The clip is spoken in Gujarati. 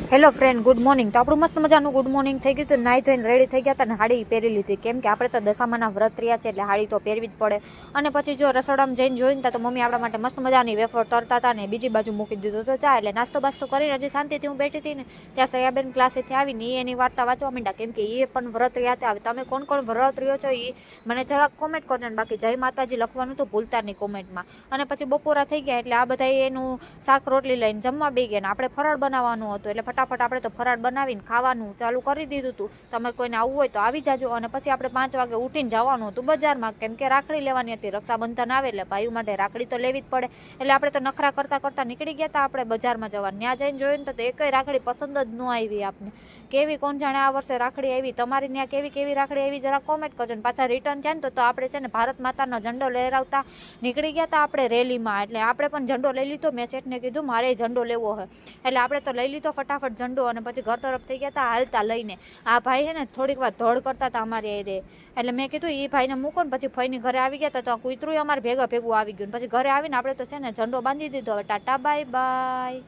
Hello friend, good morning. તો આપણું મસ્ત મજાનું ગુડ મોર્નિંગ થઈ ગયું. તો નાહી ધોઈને રેડી થઈ ગયા હતા અને હાડી પહેરી લીધી, કેમ કે આપણે તો દશામાના વ્રત રહ્યા છે એટલે હાડી તો પહેરવી જ પડે. અને પછી જો રસોડામાં જઈને જોઈને તો મમ્મી આપણા માટે મસ્ત મજાની વેફર તરતા હતા ને બીજી બાજુ મૂકી દીધું તો ચા. એટલે નાસ્તો બાસ્તો કરીને હજી શાંતિથી હું બેઠી હતી ને ત્યાં સયાબેન ક્લાસેથી આવીને એની વાર્તા વાંચવા માંડ્યા, કેમ કે એ પણ વ્રત રહ્યા હતા. તમે કોણ કોણ વ્રત રહ્યો છો એ મને જરાક કોમેન્ટ કરજો ને બાકી જય માતાજી લખવાનું તો ભૂલતા નહીં કોમેન્ટમાં. અને પછી બપોરા થઈ ગયા એટલે આ બધા એનું શાક રોટલી લઈને જમવા બે ગયા ને આપણે ફરાળ બનાવવાનું હતું એટલે ફટાફટ આપણે તો ફરાળ બનાવીને ખાવાનું ચાલુ કરી દીધું હતું. તમે કોઈને આવવું હોય તો આવી જાજો. અને પછી આપણે 5 વાગે ઉઠીને જવાનું હતું બજારમાં, કેમ કે રાખડી લેવાની હતી. રક્ષાબંધન આવે એટલે ભાઈઓ માટે રાખડી તો લેવી જ પડે. એટલે આપણે તો નખરા કરતાં કરતાં નીકળી ગયા હતા આપણે બજારમાં જવાનું. ત્યાં જઈને જોયું ને તો એકય રાખડી પસંદ જ ન આવી આપને. કેવી કોણ જાણે આ વર્ષે રાખડી આવી, તમારી ત્યાં કેવી કેવી રાખડી આવી જરા કોમેન્ટ કરજો. ને પાછા રિટર્ન છે ને તો આપણે છે ને ભારત માતાનો ઝંડો લહેરાવતા નીકળી ગયા હતા આપણે રેલીમાં. એટલે આપણે પણ ઝંડો લઈ લીધો. મેં શેઠને કીધું મારે ઝંડો લેવો હોય એટલે આપણે તો લઈ લીધો ફટાફટ ઝંડો. અને પછી ઘર તરફ થઈ ગયા હતા હાલતા લઈને. આ ભાઈ છે ને થોડીક વાર ધોડ કરતા હતા અમારી એ. એટલે મેં કીધું એ ભાઈને મૂકો ને પછી ફઈની ઘરે આવી ગયા હતા તો કૂતરું અમારે ભેગું આવી ગયું. પછી ઘરે આવીને આપણે તો છે ને ઝંડો બાંધી દીધો. હવે ટાટા બાય બાય.